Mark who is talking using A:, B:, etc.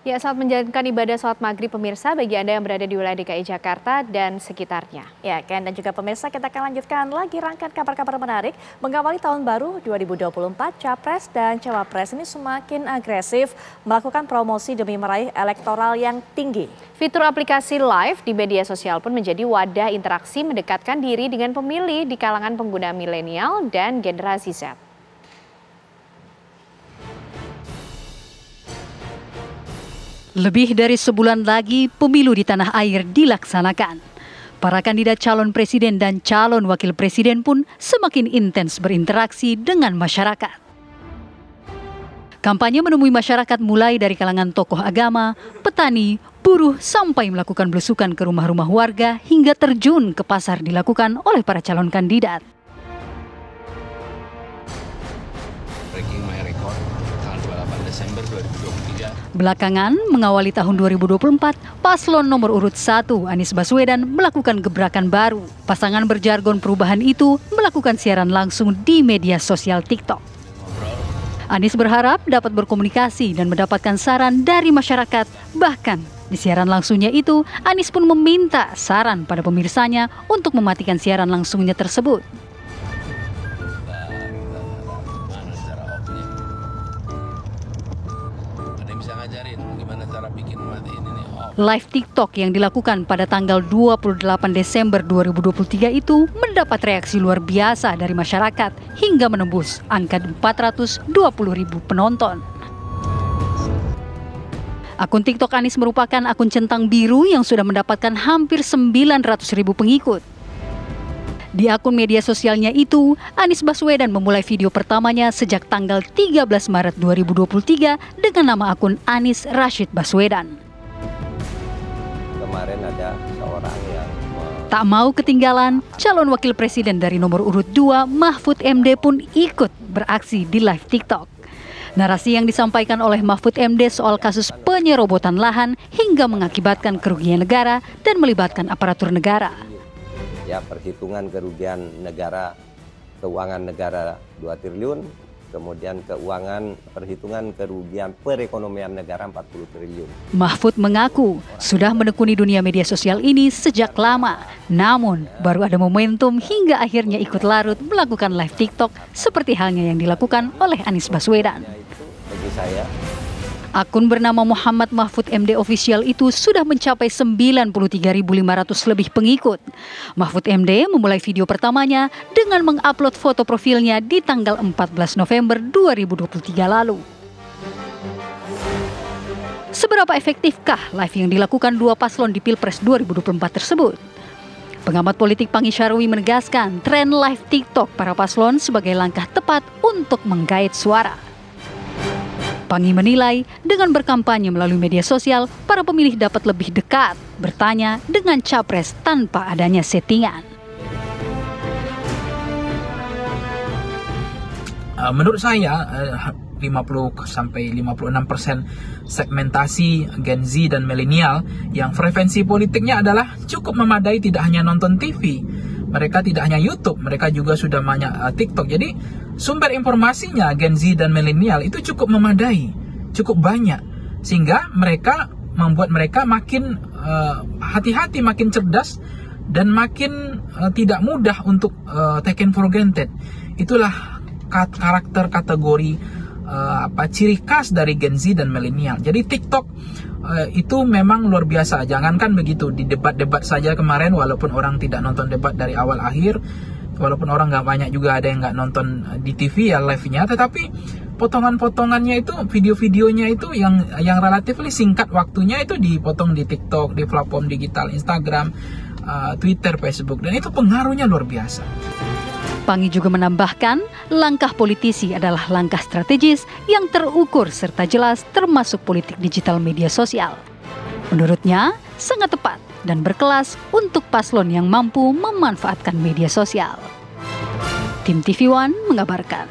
A: Ya, saat menjalankan ibadah sholat maghrib pemirsa bagi Anda yang berada di wilayah DKI Jakarta dan sekitarnya.
B: Ya, Ken dan juga pemirsa, kita akan lanjutkan lagi rangkaian kabar-kabar menarik. Mengawali tahun baru 2024, Capres dan Cawapres ini semakin agresif melakukan promosi demi meraih elektoral yang tinggi.
A: Fitur aplikasi live di media sosial pun menjadi wadah interaksi mendekatkan diri dengan pemilih di kalangan pengguna milenial dan generasi Z.
C: Lebih dari sebulan lagi pemilu di tanah air dilaksanakan. Para kandidat calon presiden dan calon wakil presiden pun semakin intens berinteraksi dengan masyarakat. Kampanye menemui masyarakat mulai dari kalangan tokoh agama, petani, buruh sampai melakukan belusukan ke rumah-rumah warga hingga terjun ke pasar dilakukan oleh para calon kandidat.
D: Breaking my record tanggal 28 Desember 2023.
C: Belakangan, mengawali tahun 2024, paslon nomor urut 1 Anies Baswedan melakukan gebrakan baru. Pasangan berjargon perubahan itu melakukan siaran langsung di media sosial TikTok. Anies berharap dapat berkomunikasi dan mendapatkan saran dari masyarakat. Bahkan di siaran langsungnya itu, Anies pun meminta saran pada pemirsanya untuk mematikan siaran langsungnya tersebut. Live TikTok yang dilakukan pada tanggal 28 Desember 2023 itu mendapat reaksi luar biasa dari masyarakat hingga menembus angka 420.000 penonton. Akun TikTok Anies merupakan akun centang biru yang sudah mendapatkan hampir 900.000 pengikut. Di akun media sosialnya itu, Anies Baswedan memulai video pertamanya sejak tanggal 13 Maret 2023 dengan nama akun Anies Rashid Baswedan.
E: Kemarin ada seorang yang
C: tak mau ketinggalan, calon wakil presiden dari nomor urut 2 Mahfud MD pun ikut beraksi di live TikTok. Narasi yang disampaikan oleh Mahfud MD soal kasus penyerobotan lahan hingga mengakibatkan kerugian negara dan melibatkan aparatur negara.
E: Ya, perhitungan kerugian negara, keuangan negara 2 triliun, kemudian perhitungan kerugian perekonomian negara 40 triliun.
C: Mahfud mengaku sudah menekuni dunia media sosial ini sejak lama. Namun baru ada momentum hingga akhirnya ikut larut melakukan live TikTok seperti halnya yang dilakukan oleh Anies Baswedan.
E: Bagi saya,
C: akun bernama Muhammad Mahfud MD Official itu sudah mencapai 93.500 lebih pengikut. Mahfud MD memulai video pertamanya dengan mengupload foto profilnya di tanggal 14 November 2023 lalu. Seberapa efektifkah live yang dilakukan dua paslon di Pilpres 2024 tersebut? Pengamat politik Pangi Syarwi menegaskan tren live TikTok para paslon sebagai langkah tepat untuk menggait suara. Pangi menilai dengan berkampanye melalui media sosial, para pemilih dapat lebih dekat bertanya dengan capres tanpa adanya settingan.
F: Menurut saya 50-56% segmentasi Gen Z dan milenial yang frekuensi politiknya adalah cukup memadai, tidak hanya nonton TV. Mereka tidak hanya YouTube, mereka juga sudah banyak TikTok. Jadi sumber informasinya Gen Z dan milenial itu cukup memadai, cukup banyak. Sehingga mereka membuat mereka makin hati-hati, makin cerdas, dan makin tidak mudah untuk taken for granted. Itulah karakter kategori ciri khas dari Gen Z dan milenial. Jadi TikTok itu memang luar biasa. Jangankan begitu, di debat-debat saja kemarin, walaupun orang tidak nonton debat dari awal akhir, walaupun orang nggak banyak juga ada yang nggak nonton di TV ya live-nya, tetapi potongan-potongannya itu, video-videonya itu yang relatif singkat waktunya itu dipotong di TikTok, di platform digital Instagram, Twitter, Facebook, dan itu pengaruhnya luar biasa.
C: Pangi juga menambahkan, langkah politisi adalah langkah strategis yang terukur serta jelas termasuk politik digital media sosial. Menurutnya, sangat tepat dan berkelas untuk paslon yang mampu memanfaatkan media sosial. Tim TV One mengabarkan.